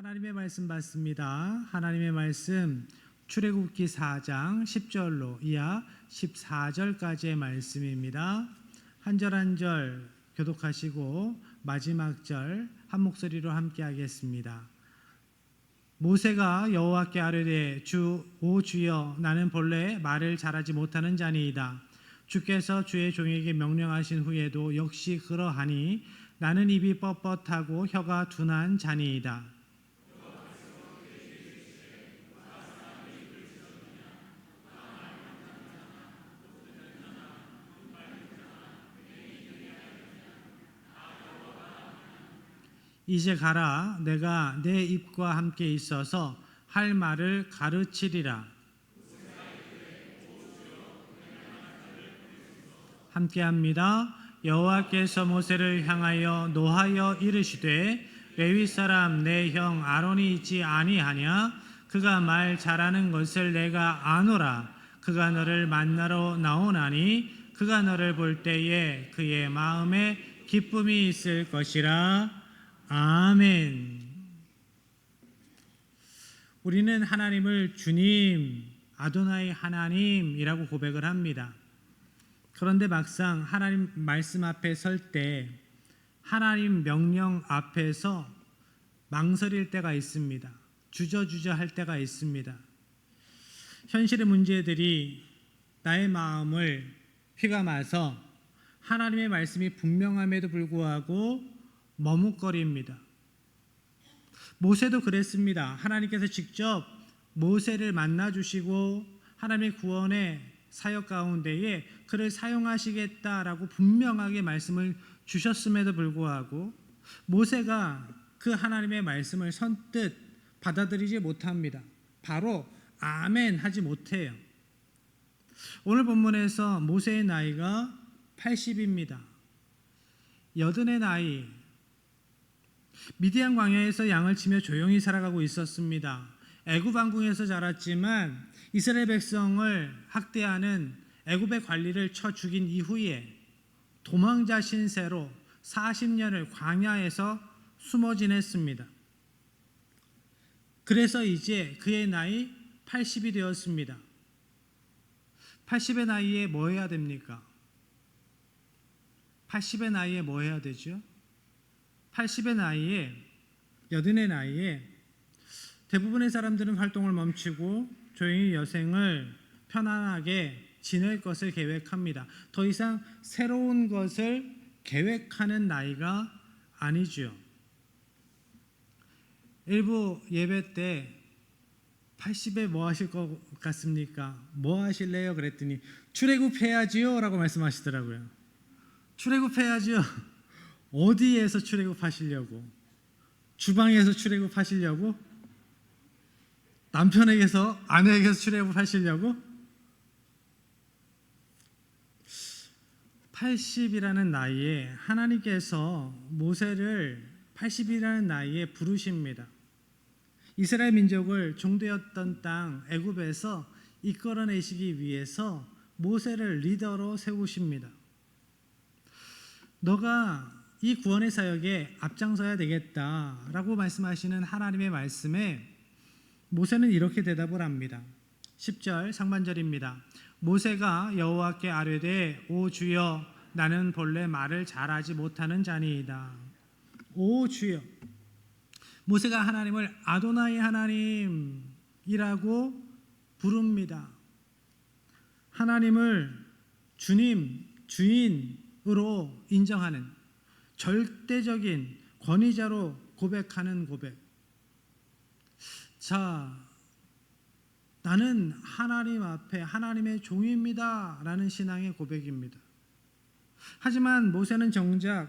하나님의 말씀 받습니다. 하나님의 말씀 출애굽기 4장 10절로 이하 14절까지의 말씀입니다. 한 절 한 절 교독하시고 마지막 절 한 목소리로 함께 하겠습니다. 모세가 여호와께 아뢰되 오 주여, 나는 본래 말을 잘하지 못하는 자니이다. 주께서 주의 종에게 명령하신 후에도 역시 그러하니 나는 입이 뻣뻣하고 혀가 둔한 자니이다. 이제 가라. 내가 내 입과 함께 있어서 할 말을 가르치리라. 함께합니다. 여호와께서 모세를 향하여 노하여 이르시되 레위 사람 내 형 아론이 있지 아니하냐? 그가 말 잘하는 것을 내가 아노라. 그가 너를 만나러 나오나니 그가 너를 볼 때에 그의 마음에 기쁨이 있을 것이라. 아멘. 우리는 하나님을 주님, 아도나이 하나님이라고 고백을 합니다. 그런데 막상 하나님 말씀 앞에 설 때 하나님 명령 앞에서 망설일 때가 있습니다. 주저주저 할 때가 있습니다. 현실의 문제들이 나의 마음을 휘감아서 하나님의 말씀이 분명함에도 불구하고 머뭇거립니다. 모세도 그랬습니다. 하나님께서 직접 모세를 만나주시고 하나님의 구원의 사역 가운데에 그를 사용하시겠다라고 분명하게 말씀을 주셨음에도 불구하고 모세가 그 하나님의 말씀을 선뜻 받아들이지 못합니다. 바로 아멘 하지 못해요. 오늘 본문에서 모세의 나이가 80입니다. 여든의 나이, 미디안 광야에서 양을 치며 조용히 살아가고 있었습니다. 애굽 왕궁에서 자랐지만 이스라엘 백성을 학대하는 애굽의 관리를 쳐 죽인 이후에 도망자 신세로 40년을 광야에서 숨어 지냈습니다. 그래서 이제 그의 나이 80이 되었습니다. 80의 나이에 뭐 해야 됩니까? 80의 나이에 뭐 해야 되죠? 80의 나이에, 여든의 나이에 대부분의 사람들은 활동을 멈추고 조용히 여생을 편안하게 지낼 것을 계획합니다. 더 이상 새로운 것을 계획하는 나이가 아니죠. 일부 예배 때 80에 뭐 하실 것 같습니까? 뭐 하실래요? 그랬더니 출애굽해야지요 라고 말씀하시더라고요. 출애굽해야지요. 어디에서 출애굽하시려고? 주방에서 출애굽하시려고? 남편에게서, 아내에게서 출애굽하시려고? 80이라는 나이에 하나님께서 모세를 80이라는 나이에 부르십니다. 이스라엘 민족을 종되었던 땅 애굽에서 이끌어내시기 위해서 모세를 리더로 세우십니다. 너가 이 구원의 사역에 앞장서야 되겠다라고 말씀하시는 하나님의 말씀에 모세는 이렇게 대답을 합니다. 10절 상반절입니다. 모세가 여호와께 아뢰되 오 주여, 나는 본래 말을 잘하지 못하는 자니이다. 오 주여. 모세가 하나님을 아도나이 하나님이라고 부릅니다. 하나님을 주님, 주인으로 인정하는 절대적인 권위자로 고백하는 고백. 자, 나는 하나님 앞에 하나님의 종입니다 라는 신앙의 고백입니다. 하지만 모세는 정작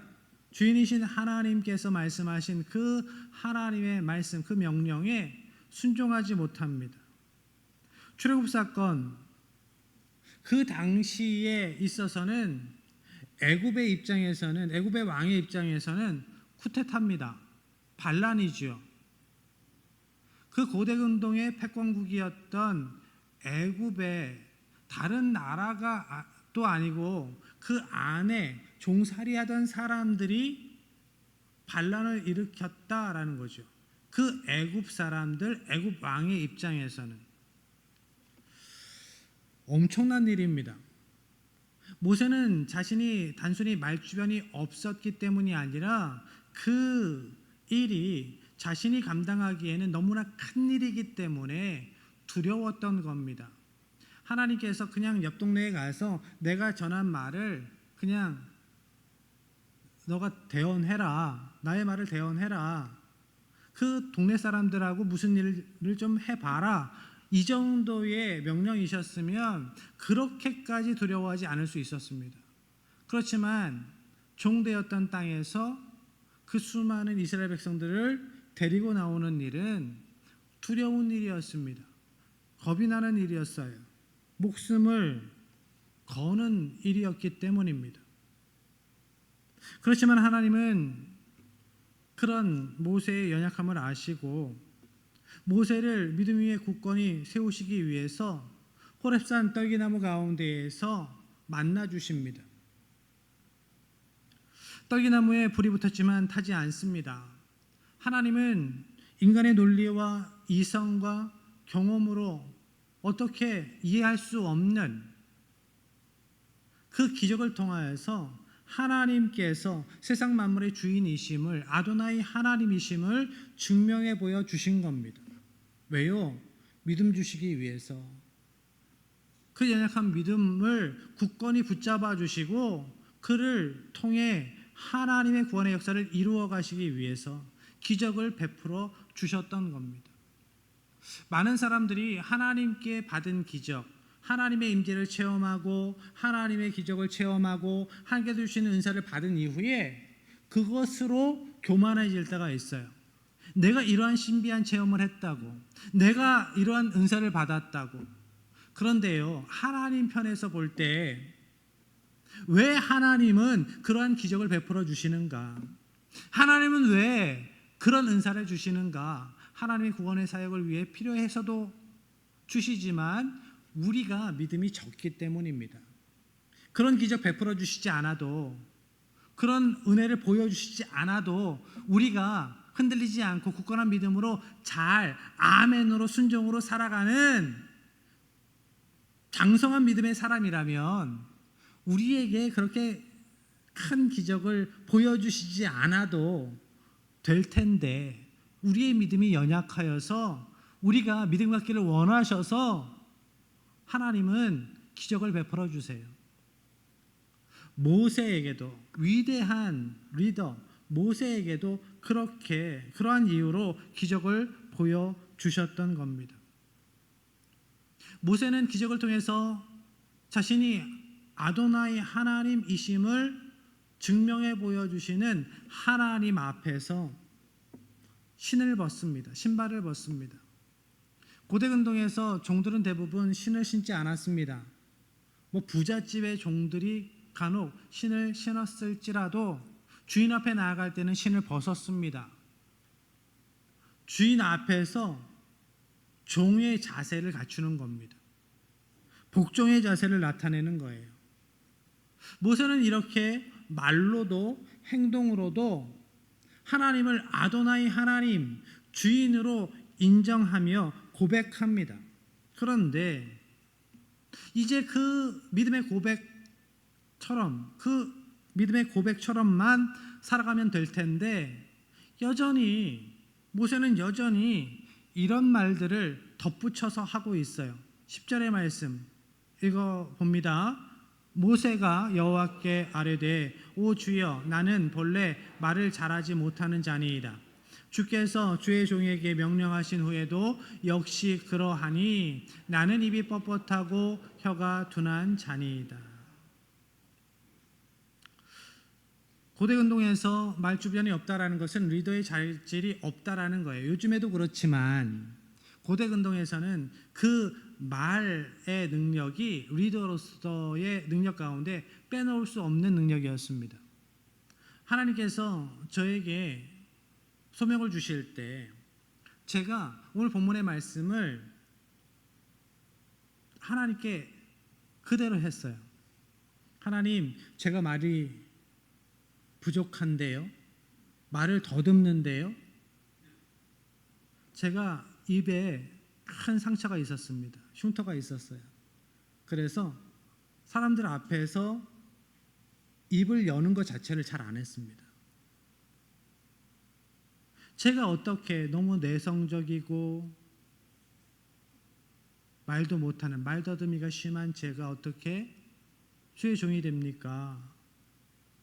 주인이신 하나님께서 말씀하신 그 하나님의 말씀, 그 명령에 순종하지 못합니다. 출애굽 사건, 그 당시에 있어서는 애굽의 입장에서는, 애굽의 왕의 입장에서는 쿠데타입니다. 반란이죠. 그 고대 근동의 패권국이었던 애굽의 다른 나라가 또 아니고 그 안에 종살이하던 사람들이 반란을 일으켰다라는 거죠. 그 애굽 사람들, 애굽 왕의 입장에서는 엄청난 일입니다. 모세는 자신이 단순히 말주변이 없었기 때문이 아니라 그 일이 자신이 감당하기에는 너무나 큰 일이기 때문에 두려웠던 겁니다. 하나님께서 그냥 옆 동네에 가서 내가 전한 말을 그냥 너가 대언해라. 나의 말을 대언해라. 그 동네 사람들하고 무슨 일을 좀 해봐라. 이 정도의 명령이셨으면 그렇게까지 두려워하지 않을 수 있었습니다. 그렇지만 종되었던 땅에서 그 수많은 이스라엘 백성들을 데리고 나오는 일은 두려운 일이었습니다. 겁이 나는 일이었어요. 목숨을 거는 일이었기 때문입니다. 그렇지만 하나님은 그런 모세의 연약함을 아시고 모세를 믿음 위에 굳건히 세우시기 위해서 호렙산 떨기나무 가운데에서 만나 주십니다. 떨기나무에 불이 붙었지만 타지 않습니다. 하나님은 인간의 논리와 이성과 경험으로 어떻게 이해할 수 없는 그 기적을 통하여서 하나님께서 세상 만물의 주인이심을, 아도나이 하나님이심을 증명해 보여 주신 겁니다. 왜요? 믿음 주시기 위해서. 그 연약한 믿음을 굳건히 붙잡아 주시고 그를 통해 하나님의 구원의 역사를 이루어 가시기 위해서 기적을 베풀어 주셨던 겁니다. 많은 사람들이 하나님께 받은 기적, 하나님의 임재를 체험하고 하나님의 기적을 체험하고 하나님께서 주시는 은사를 받은 이후에 그것으로 교만해질 때가 있어요. 내가 이러한 신비한 체험을 했다고, 내가 이러한 은사를 받았다고. 그런데요, 하나님 편에서 볼 때 왜 하나님은 그러한 기적을 베풀어 주시는가? 하나님은 왜 그런 은사를 주시는가? 하나님의 구원의 사역을 위해 필요해서도 주시지만 우리가 믿음이 적기 때문입니다. 그런 기적 베풀어 주시지 않아도, 그런 은혜를 보여주시지 않아도 우리가 흔들리지 않고 굳건한 믿음으로 잘 아멘으로 순종으로 살아가는 장성한 믿음의 사람이라면 우리에게 그렇게 큰 기적을 보여주시지 않아도 될 텐데, 우리의 믿음이 연약하여서 우리가 믿음 갖기를 원하셔서 하나님은 기적을 베풀어 주세요. 모세에게도, 위대한 리더 모세에게도 그러한 이유로 기적을 보여주셨던 겁니다. 모세는 기적을 통해서 자신이 아도나이 하나님이심을 증명해 보여주시는 하나님 앞에서 신을 벗습니다. 신발을 벗습니다. 고대 근동에서 종들은 대부분 신을 신지 않았습니다. 부잣집의 종들이 간혹 신을 신었을지라도 주인 앞에 나아갈 때는 신을 벗었습니다. 주인 앞에서 종의 자세를 갖추는 겁니다. 복종의 자세를 나타내는 거예요. 모세는 이렇게 말로도 행동으로도 하나님을 아도나이 하나님, 주인으로 인정하며 고백합니다. 그런데 이제 그 믿음의 고백처럼만 살아가면 될 텐데 모세는 여전히 이런 말들을 덧붙여서 하고 있어요. 10절의 말씀 읽어봅니다. 모세가 여호와께 아뢰되 오 주여, 나는 본래 말을 잘하지 못하는 자니이다. 주께서 주의 종에게 명령하신 후에도 역시 그러하니 나는 입이 뻣뻣하고 혀가 둔한 자니이다. 고대 운동에서 말 주변이 없다라는 것은 리더의 자질이 없다라는 거예요. 요즘에도 그렇지만 고대 운동에서는 그 말의 능력이 리더로서의 능력 가운데 빼놓을 수 없는 능력이었습니다. 하나님께서 저에게 소명을 주실 때 제가 오늘 본문의 말씀을 하나님께 그대로 했어요. 하나님, 제가 말이 부족한데요, 말을 더듬는데요, 제가 입에 큰 상처가 있었습니다. 흉터가 있었어요. 그래서 사람들 앞에서 입을 여는 것 자체를 잘 안 했습니다. 제가 어떻게 너무 내성적이고 말도 못하는 말더듬이가 심한 제가 어떻게 주의 종이 됩니까?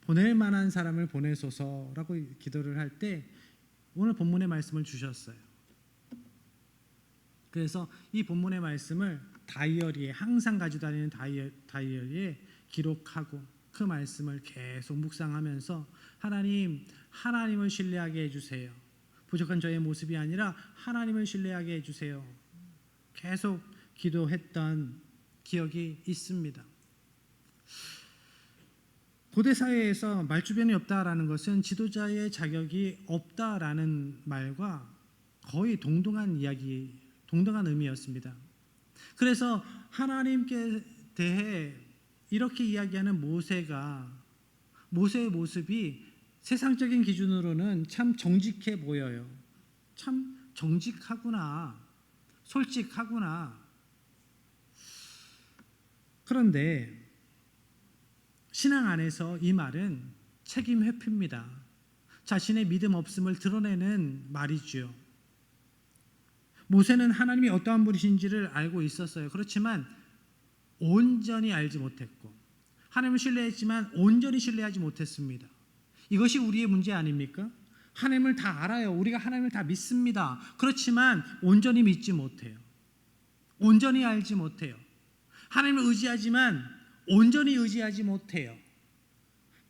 보낼 만한 사람을 보내소서라고 기도를 할 때 오늘 본문의 말씀을 주셨어요. 그래서 이 본문의 말씀을 다이어리에 항상 가지고 다니는 다이어리에 기록하고 그 말씀을 계속 묵상하면서 하나님을 신뢰하게 해주세요. 부족한 저의 모습이 아니라 하나님을 신뢰하게 해주세요. 계속 기도했던 기억이 있습니다. 고대 사회에서 말주변이 없다라는 것은 지도자의 자격이 없다라는 말과 거의 동등한 의미였습니다. 그래서 하나님께 대해 이렇게 이야기하는 모세의 모습이 세상적인 기준으로는 참 정직해 보여요. 참 정직하구나, 솔직하구나. 그런데 신앙 안에서 이 말은 책임 회피입니다. 자신의 믿음 없음을 드러내는 말이지요. 모세는 하나님이 어떠한 분이신지를 알고 있었어요. 그렇지만 온전히 알지 못했고 하나님을 신뢰했지만 온전히 신뢰하지 못했습니다. 이것이 우리의 문제 아닙니까? 하나님을 다 알아요. 우리가 하나님을 다 믿습니다. 그렇지만 온전히 믿지 못해요. 온전히 알지 못해요. 하나님을 의지하지만 온전히 의지하지 못해요.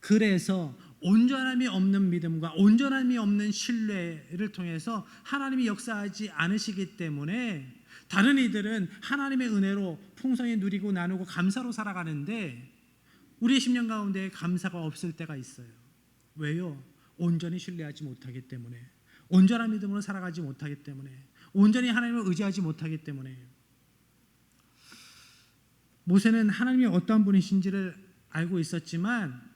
그래서 온전함이 없는 믿음과 온전함이 없는 신뢰를 통해서 하나님이 역사하지 않으시기 때문에 다른 이들은 하나님의 은혜로 풍성히 누리고 나누고 감사로 살아가는데 우리의 심령 가운데 감사가 없을 때가 있어요. 왜요? 온전히 신뢰하지 못하기 때문에, 온전한 믿음으로 살아가지 못하기 때문에, 온전히 하나님을 의지하지 못하기 때문에. 모세는 하나님이 어떠한 분이신지를 알고 있었지만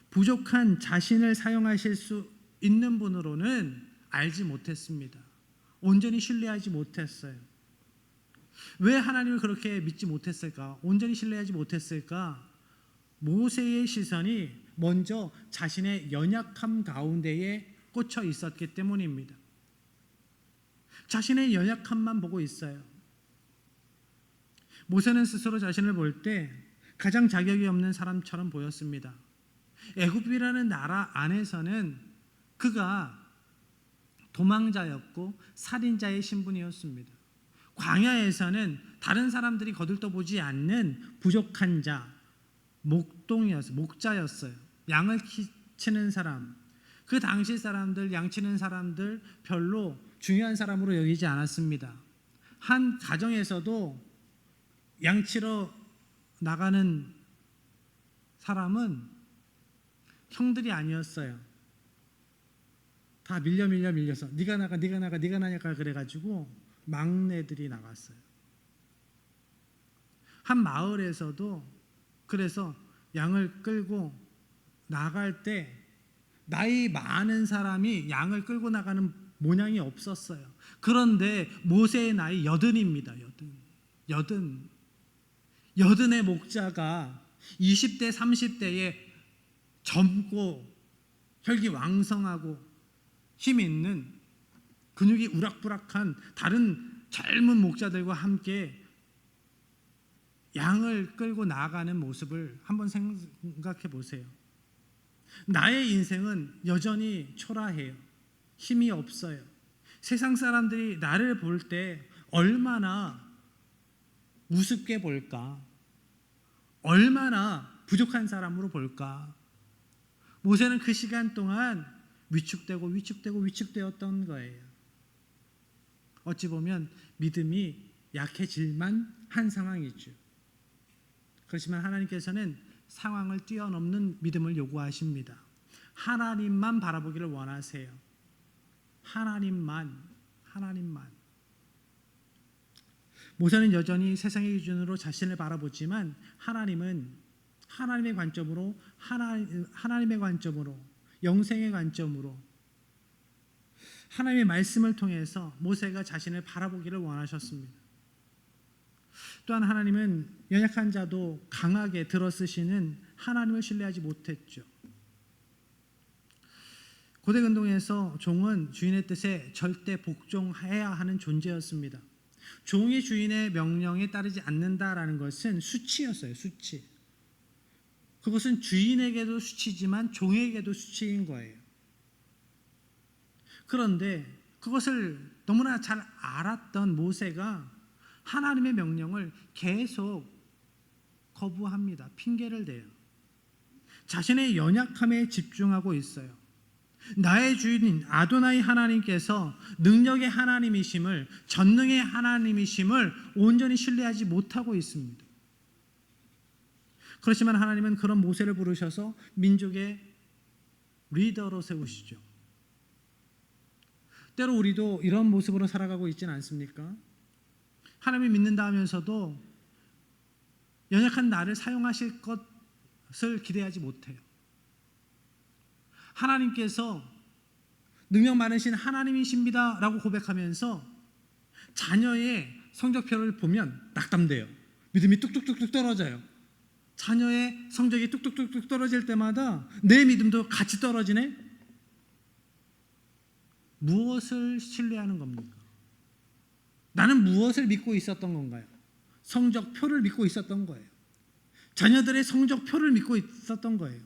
부족한 자신을 사용하실 수 있는 분으로는 알지 못했습니다. 온전히 신뢰하지 못했어요. 왜 하나님을 그렇게 믿지 못했을까? 온전히 신뢰하지 못했을까? 모세의 시선이 먼저 자신의 연약함 가운데에 꽂혀 있었기 때문입니다. 자신의 연약함만 보고 있어요. 모세는 스스로 자신을 볼 때 가장 자격이 없는 사람처럼 보였습니다. 애굽이라는 나라 안에서는 그가 도망자였고 살인자의 신분이었습니다. 광야에서는 다른 사람들이 거들떠보지 않는 부족한 자, 목자였어요. 양을 치는 사람. 그 당시 사람들, 양 치는 사람들 별로 중요한 사람으로 여기지 않았습니다. 한 가정에서도 양치러 나가는 사람은 형들이 아니었어요. 다 밀려서 네가 나가 그래가지고 막내들이 나갔어요. 한 마을에서도 그래서 양을 끌고 나갈 때 나이 많은 사람이 양을 끌고 나가는 모양이 없었어요. 그런데 모세의 나이 80입니다. 80의 목자가 20대 30대에 젊고 혈기 왕성하고 힘 있는 근육이 우락부락한 다른 젊은 목자들과 함께 양을 끌고 나가는 모습을 한번 생각해 보세요. 나의 인생은 여전히 초라해요. 힘이 없어요. 세상 사람들이 나를 볼 때 얼마나 우습게 볼까? 얼마나 부족한 사람으로 볼까? 모세는 그 시간 동안 위축되었던 거예요. 어찌 보면 믿음이 약해질만 한 상황이죠. 그렇지만 하나님께서는 상황을 뛰어넘는 믿음을 요구하십니다. 하나님만 바라보기를 원하세요. 하나님만. 모세는 여전히 세상의 기준으로 자신을 바라보지만 하나님은 하나님의 관점으로 영생의 관점으로 하나님의 말씀을 통해서 모세가 자신을 바라보기를 원하셨습니다. 또한 하나님은 연약한 자도 강하게 들어쓰시는 하나님을 신뢰하지 못했죠. 고대 근동에서 종은 주인의 뜻에 절대 복종해야 하는 존재였습니다. 종이 주인의 명령에 따르지 않는다라는 것은 수치였어요. 수치. 그것은 주인에게도 수치지만 종에게도 수치인 거예요. 그런데 그것을 너무나 잘 알았던 모세가 하나님의 명령을 계속 거부합니다. 핑계를 대요. 자신의 연약함에 집중하고 있어요. 나의 주인인 아도나이 하나님께서 능력의 하나님이심을, 전능의 하나님이심을 온전히 신뢰하지 못하고 있습니다. 그렇지만 하나님은 그런 모세를 부르셔서 민족의 리더로 세우시죠. 때로 우리도 이런 모습으로 살아가고 있지는 않습니까? 하나님을 믿는다 하면서도 연약한 나를 사용하실 것을 기대하지 못해요. 하나님께서 능력 많으신 하나님이십니다 라고 고백하면서 자녀의 성적표를 보면 낙담돼요. 믿음이 뚝뚝뚝뚝 떨어져요. 자녀의 성적이 뚝뚝뚝뚝 떨어질 때마다 내 믿음도 같이 떨어지네? 무엇을 신뢰하는 겁니까? 나는 무엇을 믿고 있었던 건가요? 성적표를 믿고 있었던 거예요. 자녀들의 성적표를 믿고 있었던 거예요.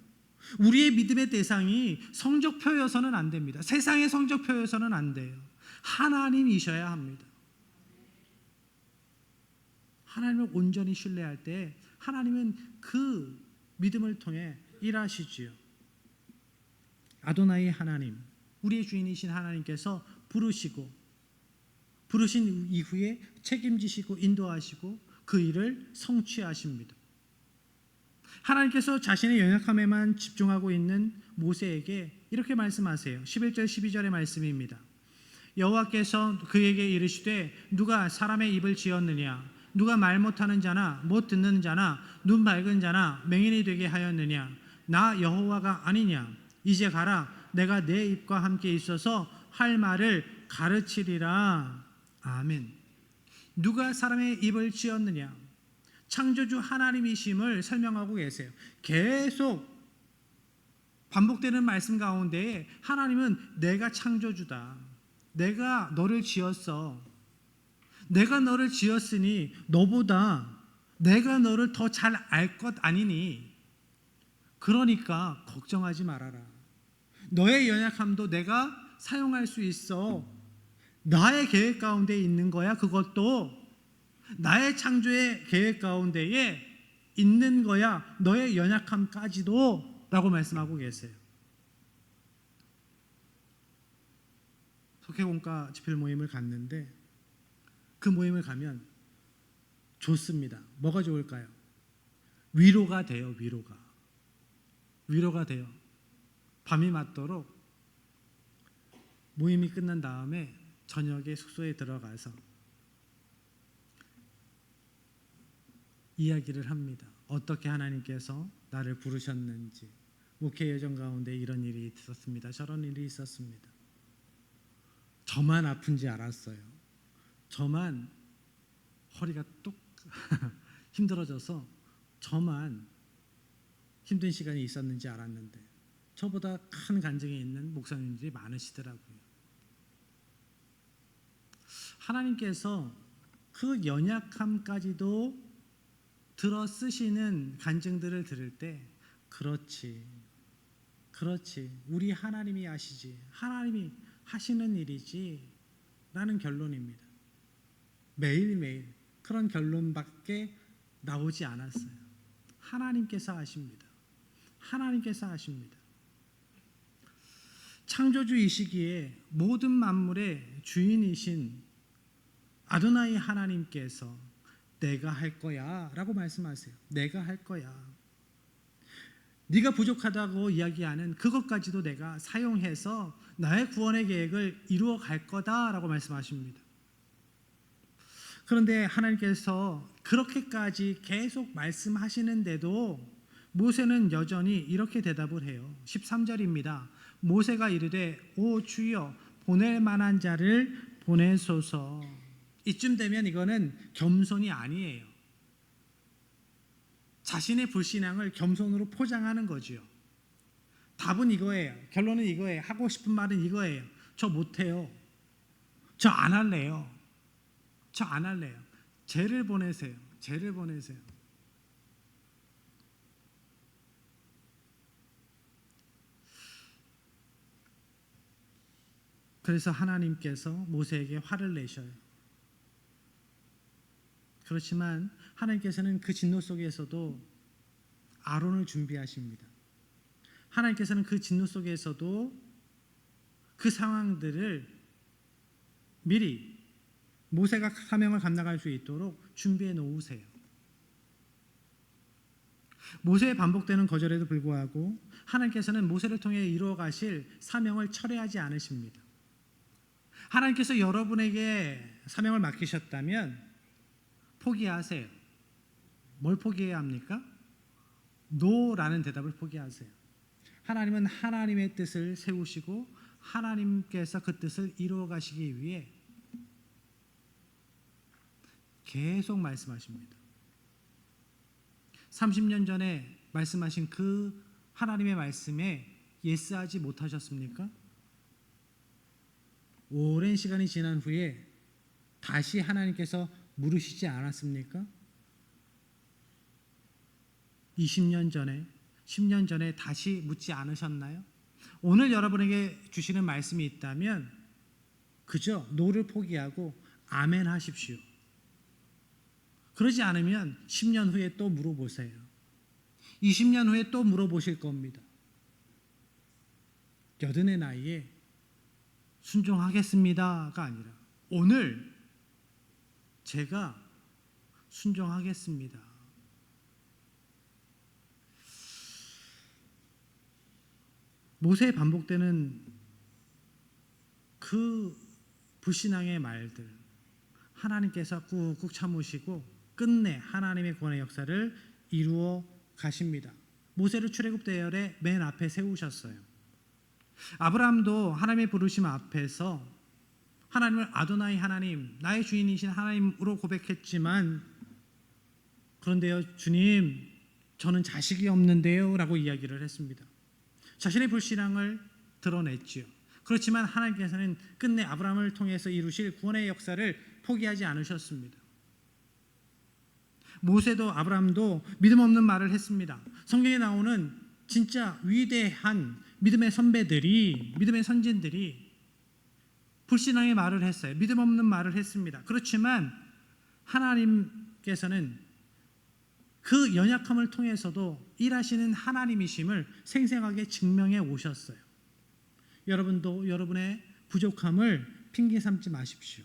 우리의 믿음의 대상이 성적표여서는 안 됩니다. 세상의 성적표여서는 안 돼요. 하나님이셔야 합니다. 하나님을 온전히 신뢰할 때 하나님은 그 믿음을 통해 일하시지요. 아도나이 하나님, 우리의 주인이신 하나님께서 부르신 이후에 책임지시고 인도하시고 그 일을 성취하십니다. 하나님께서 자신의 연약함에만 집중하고 있는 모세에게 이렇게 말씀하세요. 11절 12절의 말씀입니다. 여호와께서 그에게 이르시되 누가 사람의 입을 지었느냐? 누가 말 못하는 자나 못 듣는 자나 눈 밝은 자나 맹인이 되게 하였느냐? 나 여호와가 아니냐? 이제 가라. 내가 내 입과 함께 있어서 할 말을 가르치리라. 아멘. 누가 사람의 입을 지었느냐? 창조주 하나님이심을 설명하고 계세요. 계속 반복되는 말씀 가운데 하나님은 내가 창조주다. 내가 너를 지었어. 내가 너를 지었으니 너보다 내가 너를 더 잘 알 것 아니니. 그러니까 걱정하지 말아라. 너의 연약함도 내가 사용할 수 있어. 나의 계획 가운데 있는 거야. 그것도 나의 창조의 계획 가운데에 있는 거야. 너의 연약함까지도 라고 말씀하고 계세요. 속회공과 집필 모임을 갔는데 그 모임을 가면 좋습니다. 뭐가 좋을까요? 위로가 돼요. 위로가 돼요. 밤이 맞도록 모임이 끝난 다음에 저녁에 숙소에 들어가서 이야기를 합니다. 어떻게 하나님께서 나를 부르셨는지, 목회 여정 가운데 이런 일이 있었습니다. 저런 일이 있었습니다. 저만 아픈지 알았어요. 저만 허리가 뚝 힘들어져서 저만 힘든 시간이 있었는지 알았는데 저보다 큰 간증이 있는 목사님들이 많으시더라고요. 하나님께서 그 연약함까지도 들어 쓰시는 간증들을 들을 때 그렇지 우리 하나님이 아시지, 하나님이 하시는 일이지 라는 결론입니다. 매일매일 그런 결론밖에 나오지 않았어요. 하나님께서 아십니다. 하나님께서 아십니다. 창조주이시기에 모든 만물의 주인이신 아도나이 하나님께서 내가 할 거야 라고 말씀하세요. 내가 할 거야. 네가 부족하다고 이야기하는 그것까지도 내가 사용해서 나의 구원의 계획을 이루어 갈 거다 라고 말씀하십니다. 그런데 하나님께서 그렇게까지 계속 말씀하시는데도 모세는 여전히 이렇게 대답을 해요. 13절입니다. 모세가 이르되 오 주여 보낼 만한 자를 보내소서. 이쯤 되면 이거는 겸손이 아니에요. 자신의 불신앙을 겸손으로 포장하는 거지요. 답은 이거예요. 결론은 이거예요. 하고 싶은 말은 이거예요. 저 못해요. 저 안 할래요. 저 안 할래요. 쟤를 보내세요. 쟤를 보내세요. 그래서 하나님께서 모세에게 화를 내셔요. 그렇지만 하나님께서는 그 진노 속에서도 아론을 준비하십니다. 하나님께서는 그 진노 속에서도 그 상황들을 미리 모세가 사명을 감당할 수 있도록 준비해 놓으세요. 모세의 반복되는 거절에도 불구하고 하나님께서는 모세를 통해 이루어 가실 사명을 철회하지 않으십니다. 하나님께서 여러분에게 사명을 맡기셨다면 포기하세요. 뭘 포기해야 합니까? 노라는 대답을 포기하세요. 하나님은 하나님의 뜻을 세우시고 하나님께서 그 뜻을 이루어 가시기 위해 계속 말씀하십니다. 30년 전에 말씀하신 그 하나님의 말씀에 예스하지 못하셨습니까? 오랜 시간이 지난 후에 다시 하나님께서 물으시지 않았습니까? 20년 전에, 10년 전에 다시 묻지 않으셨나요? 오늘 여러분에게 주시는 말씀이 있다면 그저 노를 포기하고 아멘 하십시오. 그러지 않으면 10년 후에 또 물어보세요. 20년 후에 또 물어보실 겁니다. 여든의 나이에 순종하겠습니다가 아니라 오늘 제가 순종하겠습니다. 모세의 반복되는 그 불신앙의 말들, 하나님께서 꾹꾹 참으시고 끝내 하나님의 구원의 역사를 이루어 가십니다. 모세를 출애굽 대열의 맨 앞에 세우셨어요. 아브라함도 하나님의 부르심 앞에서 하나님을 아도나이 하나님, 나의 주인이신 하나님으로 고백했지만 그런데요, 주님, 저는 자식이 없는데요 라고 이야기를 했습니다. 자신의 불신앙을 드러냈지요. 그렇지만 하나님께서는 끝내 아브라함을 통해서 이루실 구원의 역사를 포기하지 않으셨습니다. 모세도 아브라함도 믿음 없는 말을 했습니다. 성경에 나오는 진짜 위대한 믿음의 선배들이, 믿음의 선진들이 불신앙의 말을 했어요. 믿음 없는 말을 했습니다. 그렇지만 하나님께서는 그 연약함을 통해서도 일하시는 하나님이심을 생생하게 증명해 오셨어요. 여러분도 여러분의 부족함을 핑계 삼지 마십시오.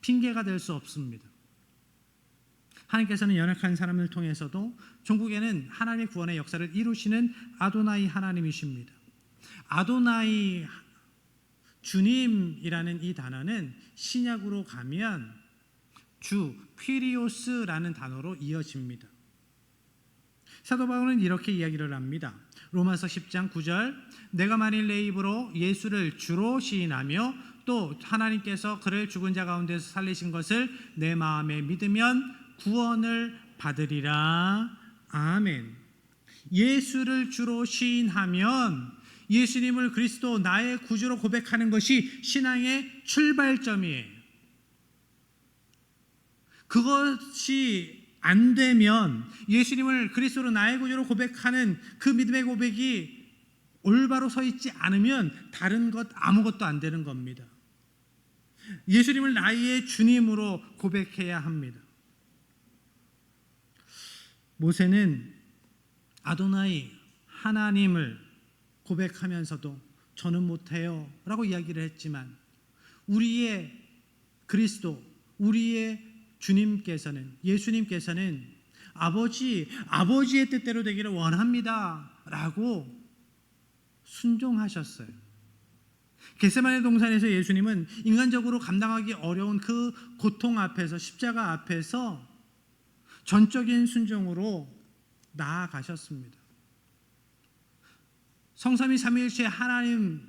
핑계가 될 수 없습니다. 하나님께서는 연약한 사람을 통해서도 종국에는 하나님의 구원의 역사를 이루시는 아도나이 하나님이십니다. 아도나이, 주님이라는 이 단어는 신약으로 가면 주, 퀴리오스라는 단어로 이어집니다. 사도 바울은 이렇게 이야기를 합니다. 로마서 10장 9절, 내가 만일 내 입으로 예수를 주로 시인하며 또 하나님께서 그를 죽은 자 가운데서 살리신 것을 내 마음에 믿으면 구원을 받으리라. 아멘. 예수를 주로 시인하면 예수님을 그리스도 나의 구주로 고백하는 것이 신앙의 출발점이에요. 그것이 안 되면 예수님을 그리스도로 나의 구주로 고백하는 그 믿음의 고백이 올바로 서 있지 않으면 다른 것 아무것도 안 되는 겁니다. 예수님을 나의 주님으로 고백해야 합니다. 모세는 아도나이 하나님을 고백하면서도 저는 못해요 라고 이야기를 했지만 우리의 그리스도, 우리의 주님께서는, 예수님께서는 아버지의 뜻대로 되기를 원합니다 라고 순종하셨어요. 겟세마네 동산에서 예수님은 인간적으로 감당하기 어려운 그 고통 앞에서, 십자가 앞에서 전적인 순종으로 나아가셨습니다. 성삼위 삼위일체 하나님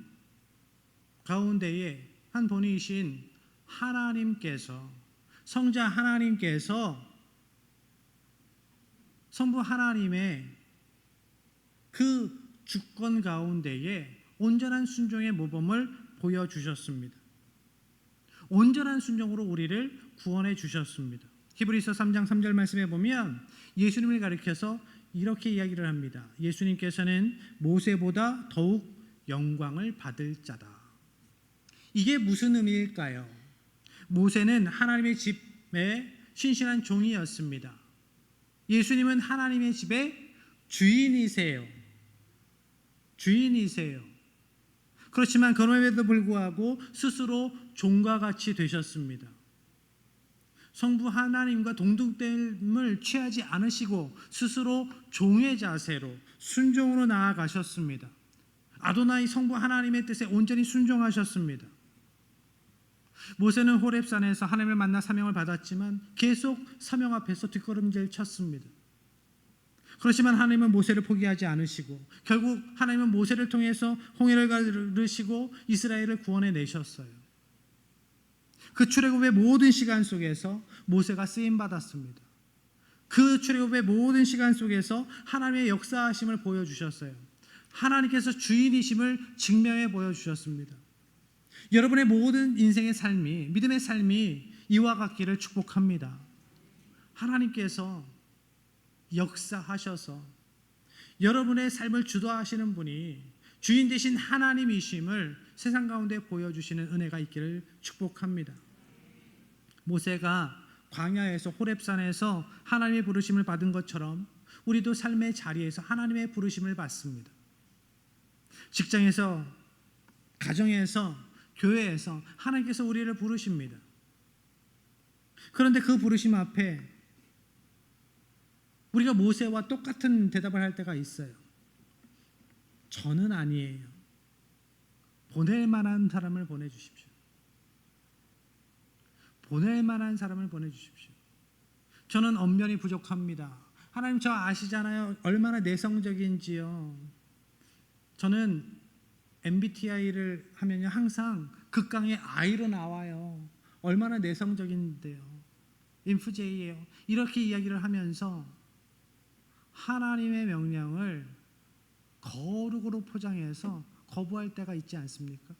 가운데에 한 본이신 하나님께서, 성자 하나님께서 성부 하나님의 그 주권 가운데에 온전한 순종의 모범을 보여주셨습니다. 온전한 순종으로 우리를 구원해 주셨습니다. 히브리서 3장 3절 말씀에 보면 예수님을 가리켜서 이렇게 이야기를 합니다. 예수님께서는 모세보다 더욱 영광을 받을 자다. 이게 무슨 의미일까요? 모세는 하나님의 집의 신실한 종이었습니다. 예수님은 하나님의 집의 주인이세요. 그렇지만 그럼에도 불구하고 스스로 종과 같이 되셨습니다. 성부 하나님과 동등됨을 취하지 않으시고 스스로 종의 자세로 순종으로 나아가셨습니다. 아도나이 성부 하나님의 뜻에 온전히 순종하셨습니다. 모세는 호렙산에서 하나님을 만나 사명을 받았지만 계속 사명 앞에서 뒷걸음질 쳤습니다. 그렇지만 하나님은 모세를 포기하지 않으시고 결국 하나님은 모세를 통해서 홍해를 가르시고 이스라엘을 구원해 내셨어요. 그 출애굽의 모든 시간 속에서 모세가 쓰임 받았습니다. 그 출애굽의 모든 시간 속에서 하나님의 역사하심을 보여주셨어요. 하나님께서 주인이심을 증명해 보여주셨습니다. 여러분의 모든 인생의 삶이, 믿음의 삶이 이와 같기를 축복합니다. 하나님께서 역사하셔서 여러분의 삶을 주도하시는 분이 주인 되신 하나님이심을 세상 가운데 보여주시는 은혜가 있기를 축복합니다. 모세가 광야에서 호렙산에서 하나님의 부르심을 받은 것처럼 우리도 삶의 자리에서 하나님의 부르심을 받습니다. 직장에서, 가정에서, 교회에서 하나님께서 우리를 부르십니다. 그런데 그 부르심 앞에 우리가 모세와 똑같은 대답을 할 때가 있어요. 저는 아니에요. 보낼 만한 사람을 보내주십시오. 보낼 만한 사람을 보내주십시오. 저는 언변이 부족합니다. 하나님 저 아시잖아요. 얼마나 내성적인지요. 저는 MBTI를 하면요 항상 극강의 I로 나와요. 얼마나 내성적인데요. 인프제이예요. 이렇게 이야기를 하면서 하나님의 명령을 거룩으로 포장해서 거부할 때가 있지 않습니까?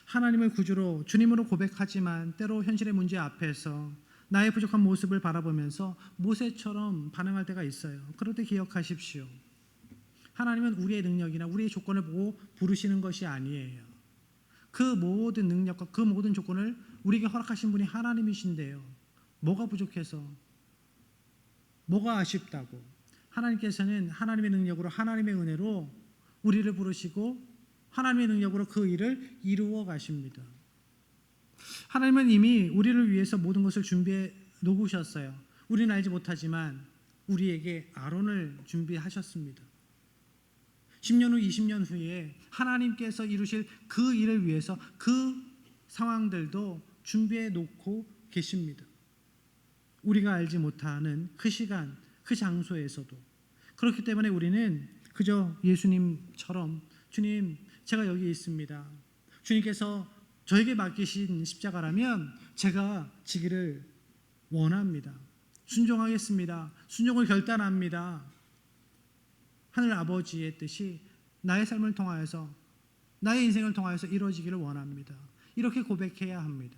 하나님을 구주로 주님으로 고백하지만 때로 현실의 문제 앞에서 나의 부족한 모습을 바라보면서 모세처럼 반응할 때가 있어요. 그럴 때 기억하십시오. 하나님은 우리의 능력이나 우리의 조건을 보고 부르시는 것이 아니에요. 그 모든 능력과 그 모든 조건을 우리에게 허락하신 분이 하나님이신데요. 뭐가 부족해서, 뭐가 아쉽다고 하나님께서는 하나님의 능력으로, 하나님의 은혜로 우리를 부르시고 하나님의 능력으로 그 일을 이루어 가십니다. 하나님은 이미 우리를 위해서 모든 것을 준비해 놓으셨어요. 우리는 알지 못하지만 우리에게 아론을 준비하셨습니다. 10년 후, 20년 후에 하나님께서 이루실 그 일을 위해서 그 상황들도 준비해 놓고 계십니다. 우리가 알지 못하는 그 시간, 그 장소에서도. 그렇기 때문에 우리는 그저 예수님처럼 주님, 제가 여기 있습니다. 주님께서 저에게 맡기신 십자가라면 제가 지기를 원합니다. 순종하겠습니다. 순종을 결단합니다. 하늘 아버지의 뜻이 나의 삶을 통하여서, 나의 인생을 통하여서 이루어지기를 원합니다. 이렇게 고백해야 합니다.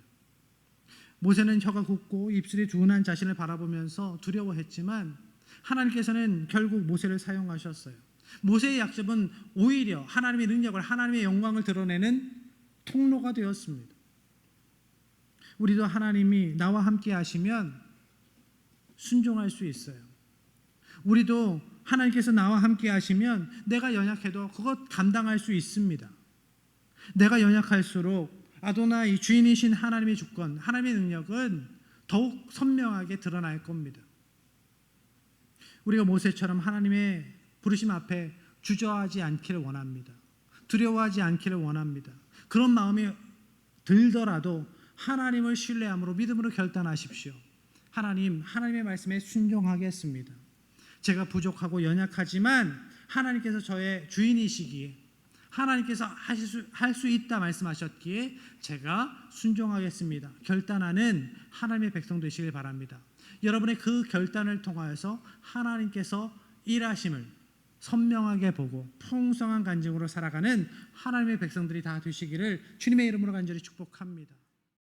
모세는 혀가 굳고 입술이 둔한 자신을 바라보면서 두려워했지만 하나님께서는 결국 모세를 사용하셨어요. 모세의 약점은 오히려 하나님의 능력을, 하나님의 영광을 드러내는 통로가 되었습니다. 우리도 하나님이 나와 함께 하시면 순종할 수 있어요. 우리도 하나님께서 나와 함께 하시면 내가 연약해도 그것 감당할 수 있습니다. 내가 연약할수록 아도나이 주인이신 하나님의 주권, 하나님의 능력은 더욱 선명하게 드러날 겁니다. 우리가 모세처럼 하나님의 부르심 앞에 주저하지 않기를 원합니다. 두려워하지 않기를 원합니다. 그런 마음이 들더라도 하나님을 신뢰함으로, 믿음으로 결단하십시오. 하나님, 하나님의 말씀에 순종하겠습니다. 제가 부족하고 연약하지만 하나님께서 저의 주인이시기에, 하나님께서 할 수 있다 말씀하셨기에 제가 순종하겠습니다. 결단하는 하나님의 백성 되시길 바랍니다. 여러분의 그 결단을 통하여서 하나님께서 일하심을 선명하게 보고 풍성한 간증으로 살아가는 하나님의 백성들이 다 되시기를 주님의 이름으로 간절히 축복합니다.